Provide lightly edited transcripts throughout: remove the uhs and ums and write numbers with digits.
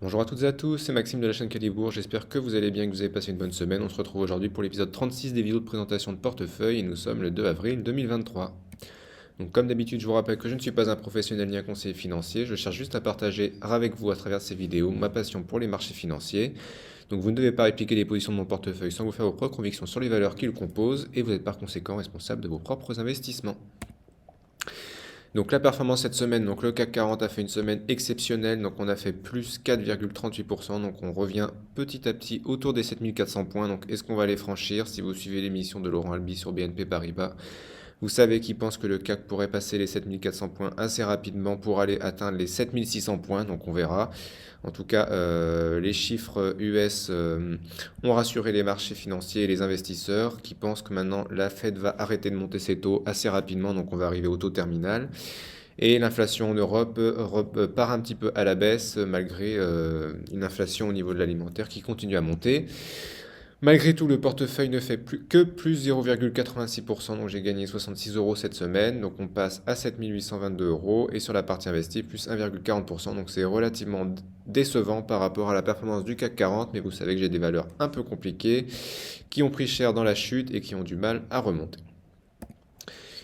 Bonjour à toutes et à tous, c'est Maxime de la chaîne Calibourg, j'espère que vous allez bien, que vous avez passé une bonne semaine. On se retrouve aujourd'hui pour l'épisode 36 des vidéos de présentation de portefeuille et nous sommes le 2 avril 2023. Donc comme d'habitude, je vous rappelle que je ne suis pas un professionnel ni un conseiller financier, je cherche juste à partager avec vous à travers ces vidéos ma passion pour les marchés financiers. Donc vous ne devez pas répliquer les positions de mon portefeuille sans vous faire vos propres convictions sur les valeurs qui le composent et vous êtes par conséquent responsable de vos propres investissements. Donc la performance cette semaine, donc le CAC 40 a fait une semaine exceptionnelle, donc on a fait plus 4,38%, donc on revient petit à petit autour des 7400 points. Donc est-ce qu'on va les franchir? Si vous suivez l'émission de Laurent Albi sur BNP Paribas, vous savez qu'il pense que le CAC pourrait passer les 7400 points assez rapidement pour aller atteindre les 7600 points, donc on verra. En tout cas, les chiffres US ont rassuré les marchés financiers et les investisseurs qui pensent que maintenant la Fed va arrêter de monter ses taux assez rapidement, donc on va arriver au taux terminal. Et l'inflation en Europe part un petit peu à la baisse malgré une inflation au niveau de l'alimentaire qui continue à monter. Malgré tout, le portefeuille ne fait plus que plus 0,86%, donc j'ai gagné 66 euros cette semaine, donc on passe à 7822 euros, et sur la partie investie, plus 1,40%, donc c'est relativement décevant par rapport à la performance du CAC 40, mais vous savez que j'ai des valeurs un peu compliquées, qui ont pris cher dans la chute et qui ont du mal à remonter.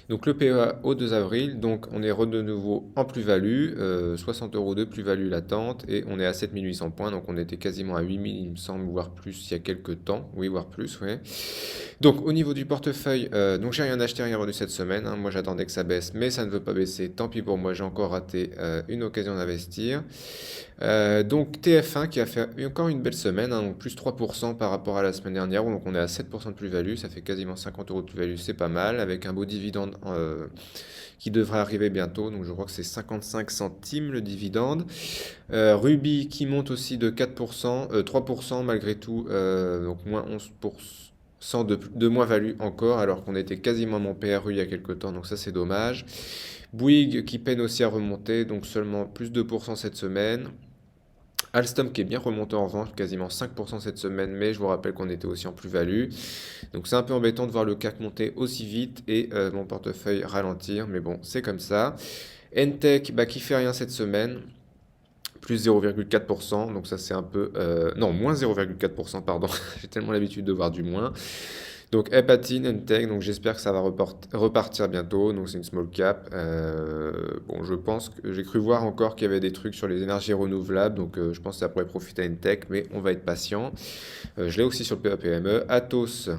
Donc le PEA au 2 avril, donc on est de nouveau en plus-value, 60 euros de plus-value latente et on est à 7800 points, donc on était quasiment à 8000 il me semble, voire plus il y a quelques temps, oui voire plus, ouais. Donc au niveau du portefeuille, donc j'ai rien acheté, rien vendu cette semaine, hein. Moi j'attendais que ça baisse, mais ça ne veut pas baisser, tant pis pour moi, j'ai encore raté une occasion d'investir. Donc TF1 qui a fait encore une belle semaine, hein, donc plus 3% par rapport à la semaine dernière, donc on est à 7% de plus-value, ça fait quasiment 50 euros de plus-value, c'est pas mal, avec un beau dividende qui devrait arriver bientôt, donc je crois que c'est 55 centimes le dividende. Ruby qui monte aussi de 4%, 3% malgré tout, donc moins 11% de moins-value encore, alors qu'on était quasiment à mon PRU il y a quelques temps, donc ça c'est dommage. Bouygues qui peine aussi à remonter, donc seulement plus 2% cette semaine. Alstom qui est bien remonté en revanche, quasiment 5% cette semaine, mais je vous rappelle qu'on était aussi en plus-value. Donc c'est un peu embêtant de voir le CAC monter aussi vite et mon portefeuille ralentir, mais bon, c'est comme ça. Entech bah, qui fait rien cette semaine, plus 0,4%, donc ça c'est un peu... non, moins 0,4%, pardon, j'ai tellement l'habitude de voir du moins. Donc Hepatine, Entech, donc j'espère que ça va repartir bientôt. Donc c'est une small cap. Bon, je pense que j'ai cru voir encore qu'il y avait des trucs sur les énergies renouvelables, donc je pense que ça pourrait profiter à Entech, mais on va être patient. Je l'ai aussi sur le PAPME. Atos,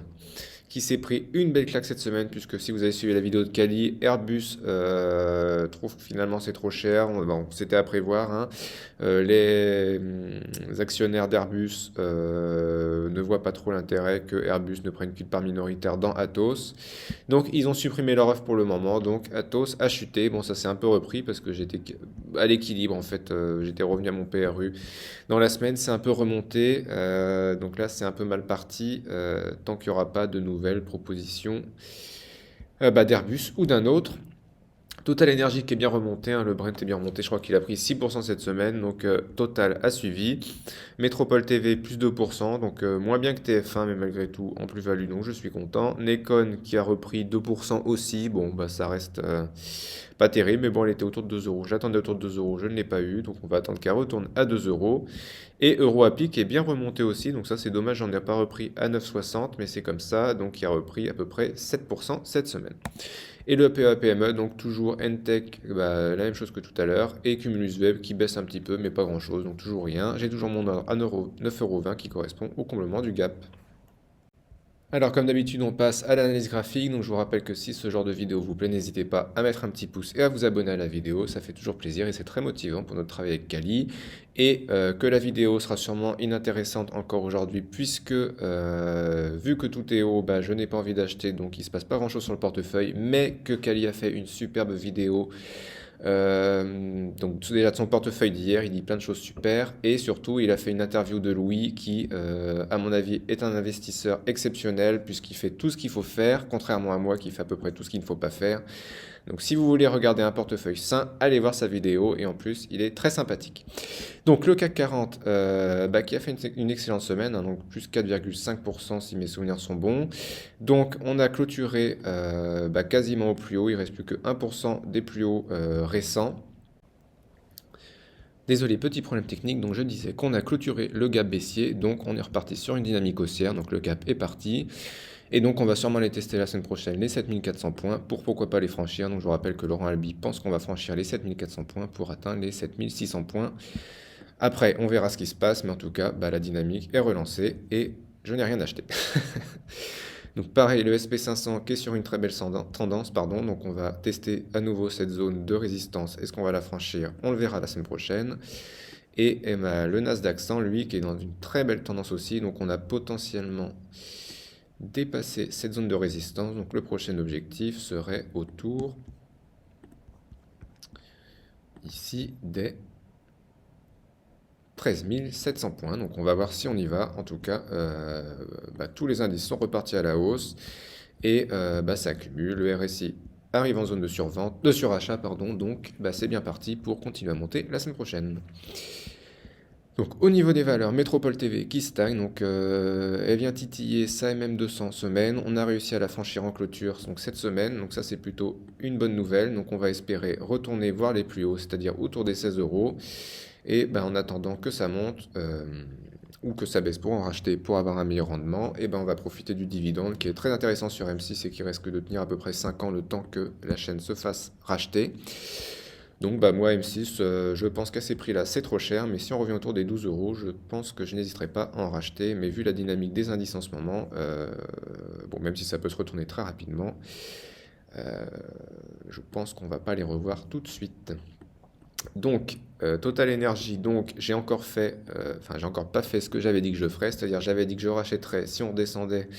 qui s'est pris une belle claque cette semaine, puisque si vous avez suivi la vidéo de Kali, Airbus trouve que finalement c'est trop cher. Bon, c'était à prévoir, hein. Les actionnaires d'Airbus ne voient pas trop l'intérêt que Airbus ne prenne qu'une part minoritaire dans Atos. Donc ils ont supprimé leur offre pour le moment. Donc Atos a chuté. Bon, ça s'est un peu repris parce que j'étais à l'équilibre en fait. J'étais revenu à mon PRU. Dans la semaine, c'est un peu remonté. Donc là, c'est un peu mal parti tant qu'il n'y aura pas de nouvelles propositions d'Airbus ou d'un autre. Total Energy qui est bien remonté, hein, le Brent est bien remonté, je crois qu'il a pris 6% cette semaine, donc Total a suivi. Métropole TV plus 2%, donc moins bien que TF1, mais malgré tout en plus-value, donc je suis content. Nekon qui a repris 2% aussi, bon bah ça reste pas terrible, mais bon elle était autour de 2 euros. J'attendais autour de 2 euros, je ne l'ai pas eu, donc on va attendre qu'elle retourne à 2 euros. Et EuroAPI qui est bien remonté aussi, donc ça c'est dommage, j'en ai pas repris à 9,60, mais c'est comme ça, donc il a repris à peu près 7% cette semaine. Et le PAPME, donc toujours Entech, bah, la même chose que tout à l'heure, et Cumulus Web qui baisse un petit peu, mais pas grand chose, donc toujours rien. J'ai toujours mon ordre à 9,20€ qui correspond au comblement du gap. Alors comme d'habitude on passe à l'analyse graphique, donc je vous rappelle que si ce genre de vidéo vous plaît, n'hésitez pas à mettre un petit pouce et à vous abonner à la vidéo, ça fait toujours plaisir et c'est très motivant pour notre travail avec Kali. Et que la vidéo sera sûrement inintéressante encore aujourd'hui puisque vu que tout est haut, bah, je n'ai pas envie d'acheter donc il ne se passe pas grand chose sur le portefeuille, mais que Kali a fait une superbe vidéo donc déjà de son portefeuille d'hier, il dit plein de choses super et surtout il a fait une interview de Louis qui, à mon avis, est un investisseur exceptionnel puisqu'il fait tout ce qu'il faut faire, contrairement à moi qui fait à peu près tout ce qu'il ne faut pas faire. Donc si vous voulez regarder un portefeuille sain, allez voir sa vidéo et en plus il est très sympathique. Donc le CAC 40 bah, qui a fait une excellente semaine, hein, donc plus 4,5% si mes souvenirs sont bons. Donc on a clôturé bah, quasiment au plus haut, il ne reste plus que 1% des plus hauts récents. Désolé, petit problème technique, donc je disais qu'on a clôturé le gap baissier, donc on est reparti sur une dynamique haussière, donc le gap est parti, et donc on va sûrement les tester la semaine prochaine, les 7400 points, pour pourquoi pas les franchir. Donc je vous rappelle que Laurent Albi pense qu'on va franchir les 7400 points pour atteindre les 7600 points. Après, on verra ce qui se passe, mais en tout cas, la dynamique est relancée, et je n'ai rien acheté. Donc pareil, le SP500 qui est sur une très belle tendance, pardon, donc on va tester à nouveau cette zone de résistance. Est-ce qu'on va la franchir? On le verra la semaine prochaine. Le Nasdaq 100, lui, qui est dans une très belle tendance aussi, donc on a potentiellement dépassé cette zone de résistance. Donc le prochain objectif serait autour ici des 13 700 points. Donc on va voir si on y va. En tout cas, tous les indices sont repartis à la hausse et ça accumule. Le RSI arrive en zone de surachat, pardon. Donc c'est bien parti pour continuer à monter la semaine prochaine. Donc au niveau des valeurs, Métropole TV qui stagne, donc elle vient titiller sa MM200 semaine. On a réussi à la franchir en clôture donc cette semaine, donc ça c'est plutôt une bonne nouvelle. Donc on va espérer retourner voir les plus hauts, c'est-à-dire autour des 16 euros. Et en attendant que ça monte ou que ça baisse pour en racheter pour avoir un meilleur rendement, et on va profiter du dividende qui est très intéressant sur M6 et qui risque de tenir à peu près 5 ans le temps que la chaîne se fasse racheter. Donc moi M6, je pense qu'à ces prix-là c'est trop cher, mais si on revient autour des 12 euros, je pense que je n'hésiterai pas à en racheter. Mais vu la dynamique des indices en ce moment, même si ça peut se retourner très rapidement, je pense qu'on va pas les revoir tout de suite. Donc, Total Energy, donc j'ai encore pas fait ce que j'avais dit que je ferais, c'est-à-dire j'avais dit que je rachèterais si on redescendait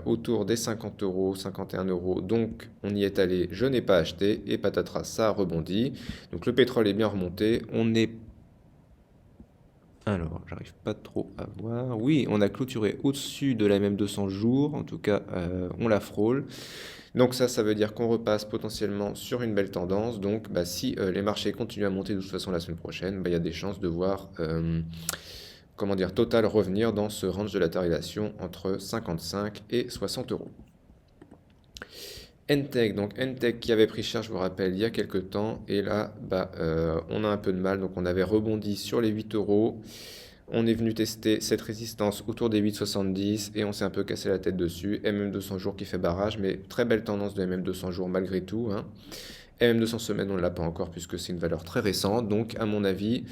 autour des 50 euros, 51 euros, donc on y est allé, je n'ai pas acheté, et patatras, ça a rebondi. Donc le pétrole est bien remonté, on est... Alors, j'arrive pas trop à voir. Oui, on a clôturé au-dessus de la même 200 jours, en tout cas, on la frôle. Donc ça veut dire qu'on repasse potentiellement sur une belle tendance. Donc si les marchés continuent à monter de toute façon la semaine prochaine, il y a des chances de voir Total revenir dans ce range de latérisation entre 55 et 60 euros. Entech, donc Entech qui avait pris cher, je vous rappelle, il y a quelques temps, et là, on a un peu de mal, donc on avait rebondi sur les 8 euros. On est venu tester cette résistance autour des 8,70 et on s'est un peu cassé la tête dessus. MM200 jours qui fait barrage, mais très belle tendance de MM200 jours malgré tout, hein. MM200 semaines, on ne l'a pas encore puisque c'est une valeur très récente. Donc, à mon avis,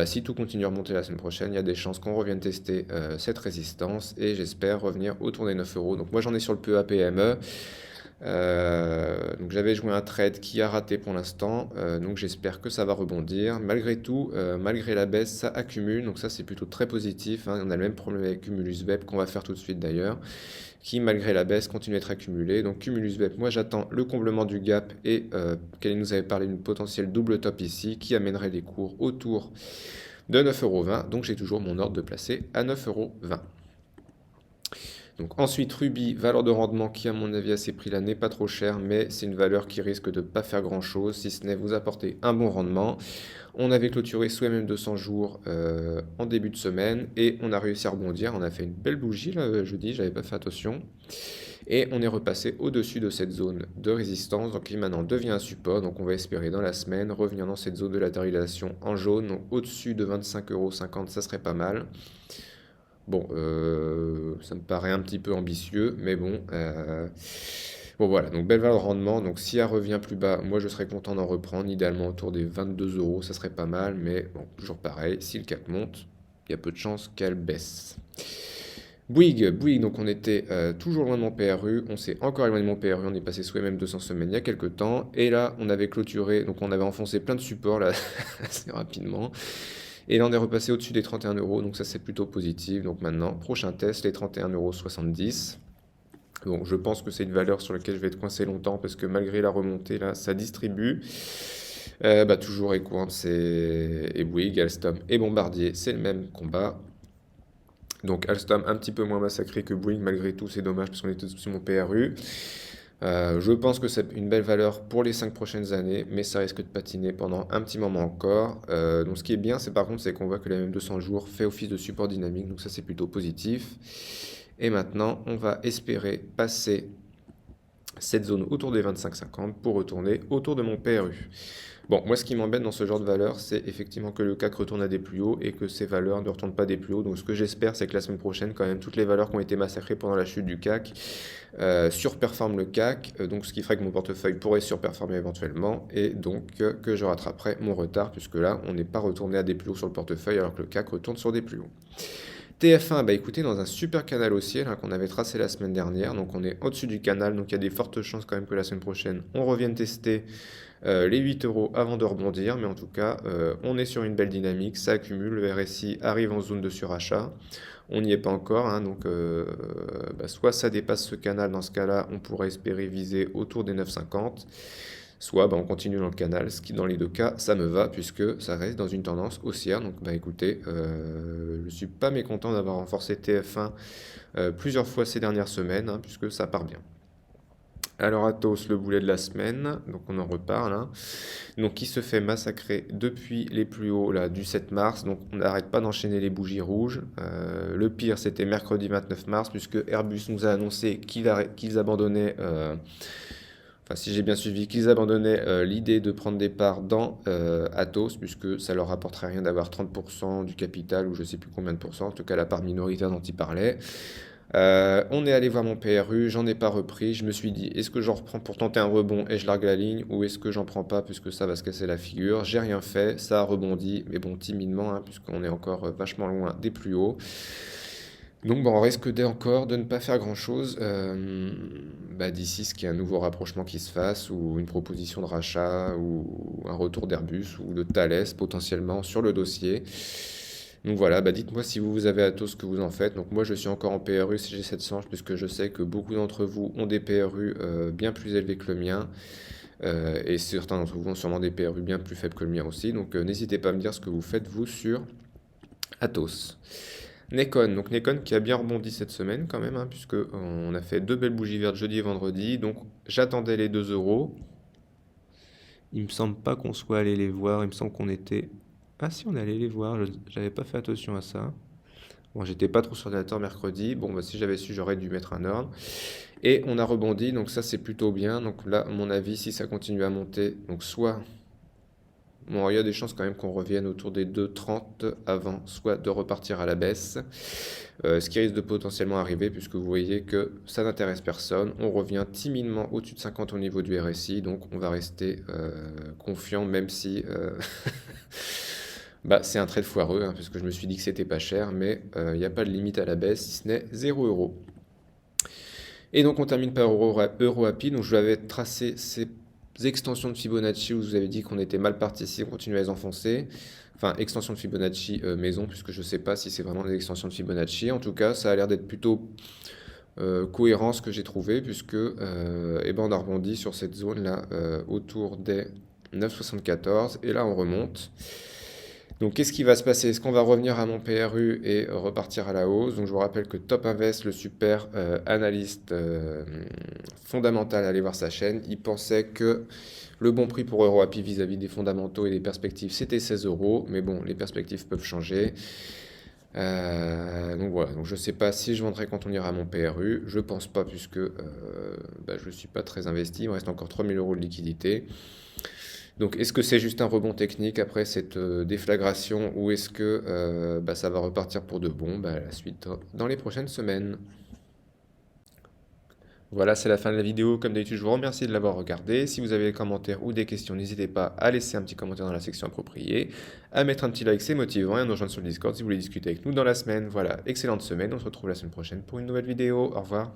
si tout continue à remonter la semaine prochaine, il y a des chances qu'on revienne tester cette résistance et j'espère revenir autour des 9 euros. Donc, moi, j'en ai sur le PEA-PME. Donc j'avais joué un trade qui a raté pour l'instant, donc j'espère que ça va rebondir. Malgré tout, malgré la baisse, ça accumule, donc ça c'est plutôt très positif, hein. On a le même problème avec Cumulus Web qu'on va faire tout de suite d'ailleurs, qui malgré la baisse continue à être accumulé. Donc Cumulus Web, moi j'attends le comblement du gap et Kelly nous avait parlé d'une potentielle double top ici qui amènerait les cours autour de 9,20 €, donc j'ai toujours mon ordre de placer à 9,20 €. Donc ensuite, Ruby, valeur de rendement qui, à mon avis, à ces prix-là, n'est pas trop chère, mais c'est une valeur qui risque de ne pas faire grand-chose, si ce n'est vous apporter un bon rendement. On avait clôturé sous MM 200 jours en début de semaine, et on a réussi à rebondir. On a fait une belle bougie, là, jeudi, j'avais pas fait attention. Et on est repassé au-dessus de cette zone de résistance, donc qui maintenant devient un support. Donc on va espérer dans la semaine revenir dans cette zone de latérisation en jaune, donc au-dessus de 25,50 €, ça serait pas mal. Bon, ça me paraît un petit peu ambitieux, mais bon. Bon voilà, donc belle valeur de rendement. Donc si elle revient plus bas, moi je serais content d'en reprendre, idéalement autour des 22 €, ça serait pas mal, mais bon, toujours pareil, si le cap monte, il y a peu de chances qu'elle baisse. Bouygues, donc on était toujours loin de mon PRU, on s'est encore éloigné de mon PRU, on est passé sous même 200 semaines il y a quelques temps, et là on avait clôturé, donc on avait enfoncé plein de supports là assez rapidement. Et là, on est repassé au-dessus des 31 €, donc ça c'est plutôt positif. Donc maintenant, prochain test, les 31,70 €. Bon, je pense que c'est une valeur sur laquelle je vais être coincé longtemps parce que malgré la remontée, là, ça distribue. Toujours Equans et Bouygues, Alstom et Bombardier, c'est le même combat. Donc Alstom un petit peu moins massacré que Bouygues, malgré tout, c'est dommage parce qu'on était sur mon PRU. Je pense que c'est une belle valeur pour les 5 prochaines années, mais ça risque de patiner pendant un petit moment encore. Donc ce qui est bien, c'est par contre, c'est qu'on voit que la même 200 jours fait office de support dynamique, donc ça c'est plutôt positif. Et maintenant, on va espérer passer cette zone autour des 25,50 pour retourner autour de mon PRU. Bon, moi ce qui m'embête dans ce genre de valeur, c'est effectivement que le CAC retourne à des plus hauts et que ces valeurs ne retournent pas des plus hauts. Donc ce que j'espère, c'est que la semaine prochaine, quand même, toutes les valeurs qui ont été massacrées pendant la chute du CAC surperforment le CAC, donc ce qui ferait que mon portefeuille pourrait surperformer éventuellement et donc que je rattraperai mon retard, puisque là, on n'est pas retourné à des plus hauts sur le portefeuille alors que le CAC retourne sur des plus hauts. TF1, bah écoutez, dans un super canal haussier là, qu'on avait tracé la semaine dernière, donc on est au-dessus du canal, donc il y a des fortes chances quand même que la semaine prochaine, on revienne tester les 8 euros avant de rebondir, mais en tout cas, on est sur une belle dynamique, ça accumule, le RSI arrive en zone de surachat, on n'y est pas encore, hein, donc soit ça dépasse ce canal, dans ce cas-là, on pourrait espérer viser autour des 9,50, soit on continue dans le canal, ce qui dans les deux cas, ça me va, puisque ça reste dans une tendance haussière, donc écoutez, je ne suis pas mécontent d'avoir renforcé TF1 plusieurs fois ces dernières semaines, hein, puisque ça part bien. Alors Atos, le boulet de la semaine, donc on en reparle, hein. Donc qui se fait massacrer depuis les plus hauts là, du 7 mars, donc on n'arrête pas d'enchaîner les bougies rouges. Le pire c'était mercredi 29 mars, puisque Airbus nous a annoncé qu'ils abandonnaient, enfin si j'ai bien suivi, qu'ils abandonnaient l'idée de prendre des parts dans Atos, puisque ça leur rapporterait rien d'avoir 30% du capital, ou je sais plus combien de pourcents, en tout cas la part minoritaire dont ils parlaient. On est allé voir mon PRU, j'en ai pas repris. Je me suis dit, est-ce que j'en reprends pour tenter un rebond et je largue la ligne, ou est-ce que j'en prends pas puisque ça va se casser la figure? J'ai rien fait, ça a rebondi, mais bon, timidement, hein, puisqu'on est encore vachement loin des plus hauts. Donc on risque encore de ne pas faire grand-chose d'ici ce qu'il y ait un nouveau rapprochement qui se fasse, ou une proposition de rachat, ou un retour d'Airbus, ou de Thales potentiellement sur le dossier. Donc voilà, dites-moi si vous avez Atos ce que vous en faites. Donc moi je suis encore en PRU CG700 puisque je sais que beaucoup d'entre vous ont des PRU bien plus élevés que le mien. Et certains d'entre vous ont sûrement des PRU bien plus faibles que le mien aussi. Donc n'hésitez pas à me dire ce que vous faites vous sur Atos. Nekon, donc Nekon qui a bien rebondi cette semaine quand même, hein, puisque on a fait deux belles bougies vertes jeudi et vendredi. Donc j'attendais les 2 euros. Il me semble pas qu'on soit allé les voir, il me semble qu'on était... Ah si, on est allé les voir, j'avais pas fait attention à ça. Bon, j'étais pas trop sur l'ordinateur mercredi. Bon, si j'avais su, j'aurais dû mettre un ordre. Et on a rebondi, donc ça c'est plutôt bien. Donc là, à mon avis, si ça continue à monter, donc soit... Bon, il y a des chances quand même qu'on revienne autour des 2,30 avant, soit de repartir à la baisse. Ce qui risque de potentiellement arriver, puisque vous voyez que ça n'intéresse personne. On revient timidement au-dessus de 50 au niveau du RSI, donc on va rester confiant, même si... c'est un trade foireux, hein, parce que je me suis dit que c'était pas cher, mais il n'y a pas de limite à la baisse, si ce n'est 0 euros. Et donc on termine par EuroAPI, donc je vous avais tracé ces extensions de Fibonacci où je vous avais dit qu'on était mal parti ici, on continue à les enfoncer. Enfin, extension de Fibonacci maison, puisque je ne sais pas si c'est vraiment des extensions de Fibonacci. En tout cas, ça a l'air d'être plutôt cohérent ce que j'ai trouvé, puisque on a rebondi sur cette zone-là autour des 9,74, et là on remonte. Donc qu'est-ce qui va se passer? Est-ce qu'on va revenir à mon PRU et repartir à la hausse? Donc je vous rappelle que Top Invest, le super analyste fondamental, allez voir sa chaîne, il pensait que le bon prix pour EuroAPI vis-à-vis des fondamentaux et des perspectives, c'était 16 euros. Mais bon, les perspectives peuvent changer. Donc voilà, donc je ne sais pas si je vendrai quand on ira à mon PRU. Je pense pas, puisque je ne suis pas très investi. Il me reste encore 3000 euros de liquidité. Donc est-ce que c'est juste un rebond technique après cette déflagration, ou est-ce que ça va repartir pour de bon? La suite dans les prochaines semaines. Voilà, c'est la fin de la vidéo. Comme d'habitude, je vous remercie de l'avoir regardé. Si vous avez des commentaires ou des questions, n'hésitez pas à laisser un petit commentaire dans la section appropriée, à mettre un petit like, c'est motivant, et à nous rejoindre sur le Discord si vous voulez discuter avec nous dans la semaine. Voilà, excellente semaine. On se retrouve la semaine prochaine pour une nouvelle vidéo. Au revoir.